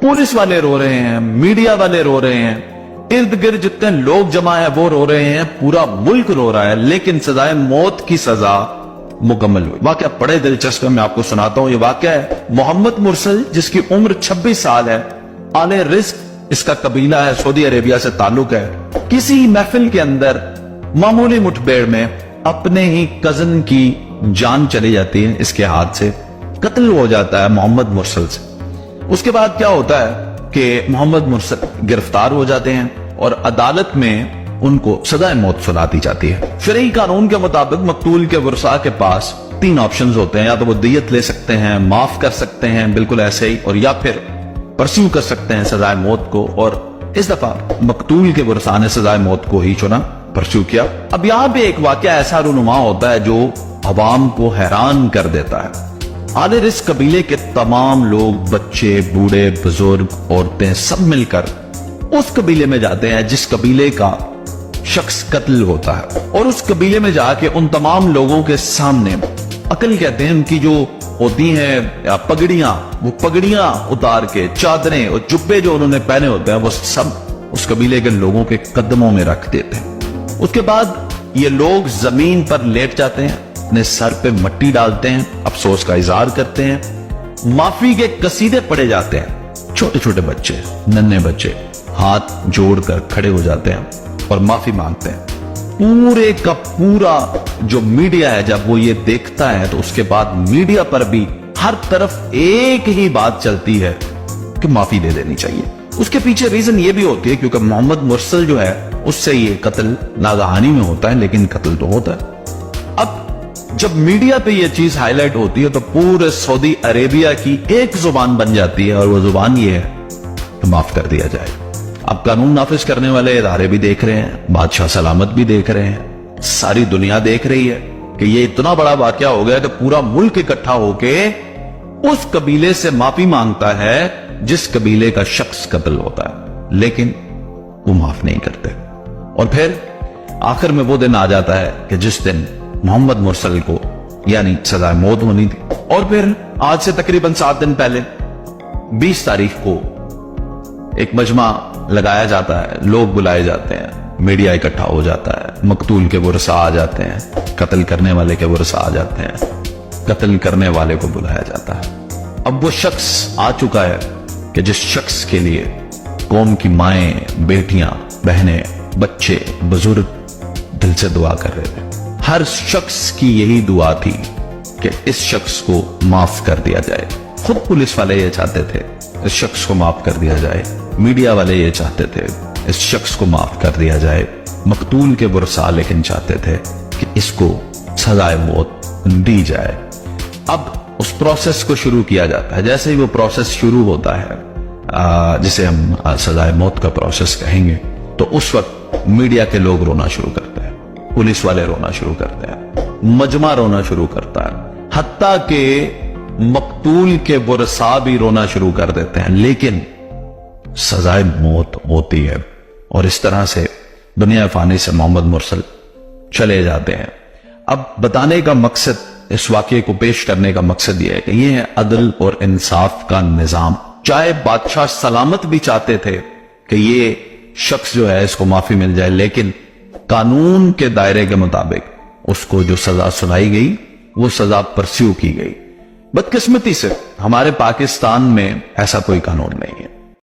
Police वाले रो रहे हैं, मीडिया वाले रो रहे हैं, इर्द गिर्द जितने लोग जमा है वो रो रहे हैं, पूरा मुल्क रो रहा है, लेकिन सजाए मौत की सजा मुकम्मल हुई। वाकया बड़े दिलचस्प है, मैं आपको सुनाता हूं। ये वाकया है मोहम्मद मुरसल, जिसकी उम्र 26 साल है, आले रिस्क इसका कबीला है, सऊदी अरेबिया से ताल्लुक है। किसी महफिल के अंदर मामूली मुठभेड़ में अपने ही कजन की जान चली जाती है, इसके हाथ से कत्ल हो जाता है मोहम्मद मुरसल से। उसके बाद क्या होता है कि मोहम्मद मुरसल गिरफ्तार हो जाते हैं और अदालत में उनको सजाए मौत सुना दी जाती है। शरई कानून के मुताबिक मकतूल के वरसा के पास 3 ऑप्शंस होते हैं, या तो वो दियत ले सकते हैं, माफ कर सकते हैं बिल्कुल ऐसे ही, और या फिर परस्यू कर सकते हैं सजाए मौत को। और इस दफा मकतूल के वरसा ने सजाए मौत को ही चुना, परस्यू किया। अब यहां पे एक वाकया ऐसा रूनुमा होता है जो अवाम को हैरान कर देता है। आले रिस्क कबीले के तमाम लोग, बच्चे, बूढ़े, बुजुर्ग, औरतें, सब मिलकर उस कबीले में जाते हैं जिस कबीले का शख्स कत्ल होता है, और उस कबीले में जाके उन तमाम लोगों के सामने अकल कहते हैं उनकी जो होती हैं पगड़ियां, वो पगड़ियां उतार के, चादरें और जुब्बे जो उन्होंने पहने होते हैं, वो सब उस कबीले के लोगों के कदमों में रख देते हैं। उसके बाद ये लोग जमीन पर लेट जाते हैं, अपने सर पे मट्टी डालते हैं, अफसोस का इजहार करते हैं, माफी के कसीदे पढ़े जाते हैं। छोटे छोटे बच्चे, नन्हे बच्चे हाथ जोड़कर खड़े हो जाते हैं और माफी मांगते हैं। पूरे का पूरा जो मीडिया है जब वो ये देखता है तो उसके बाद मीडिया पर भी हर तरफ एक ही बात चलती है कि माफी दे देनी चाहिए। उसके पीछे रीजन ये भी होती है क्योंकि मोहम्मद मुरसल जो है उससे ये कत्ल नागहानी में होता है, लेकिन कत्ल तो होता है। अब जब मीडिया पे ये चीज हाईलाइट होती है तो पूरे सऊदी अरेबिया की एक जुबान बन जाती है, और वो जुबान ये है कि माफ कर दिया जाए। अब कानून नाफिज करने वाले इदारे भी देख रहे हैं, बादशाह सलामत भी देख रहे हैं, सारी दुनिया देख रही है कि ये इतना बड़ा वाकया हो गया कि पूरा मुल्क इकट्ठा होके उस कबीले से माफी मांगता है जिस कबीले का शख्स कत्ल होता है, लेकिन वो माफ नहीं करते। और फिर आखिर में वो दिन आ जाता है कि जिस दिन मोहम्मद मुरसल को यानी सजा मौत होनी थी। और फिर आज से तकरीबन 7 दिन पहले 20 तारीख को एक मजमा लगाया जाता है, लोग बुलाए जाते हैं, मीडिया इकट्ठा हो जाता है, मकतूल के वरसा आ जाते हैं, कत्ल करने वाले के वरसा आ जाते हैं, कत्ल करने वाले को बुलाया जाता है। अब वो शख्स आ चुका है कि जिस शख्स के लिए कौम की माएं, बेटियां, बहनें, बच्चे, बुजुर्ग दिल से दुआ कर रहे थे। हर शख्स की यही दुआ थी कि इस शख्स को माफ कर दिया जाए। खुद पुलिस वाले ये चाहते थे इस शख्स को माफ कर दिया जाए, मीडिया वाले ये चाहते थे इस शख्स को माफ कर दिया जाए, मकतूल के वरसा लेकिन चाहते थे कि इसको सजाए मौत दी जाए। अब उस प्रोसेस को शुरू किया जाता है। जैसे ही वो प्रोसेस शुरू होता है, जिसे हम सजाए मौत का प्रोसेस कहेंगे, तो उस वक्त मीडिया के लोग रोना शुरू करते हैं, पुलिस वाले रोना शुरू करते हैं, मजमा रोना शुरू करता है, हत्ता के मकतूल के वरसा भी रोना शुरू कर देते हैं, लेकिन सजाए मौत होती है। और इस तरह से दुनिया फानी से मोहम्मद मुरसल चले जाते हैं। अब बताने का मकसद, इस वाकये को पेश करने का मकसद यह है कि यह है अदल और इंसाफ का निजाम। चाहे बादशाह सलामत भी चाहते थे कि ये शख्स जो है इसको माफी मिल जाए, लेकिन कानून के दायरे के मुताबिक उसको जो सजा सुनाई गई वो सजा परस्यू की गई। बदकिस्मती से हमारे पाकिस्तान में ऐसा कोई कानून नहीं है।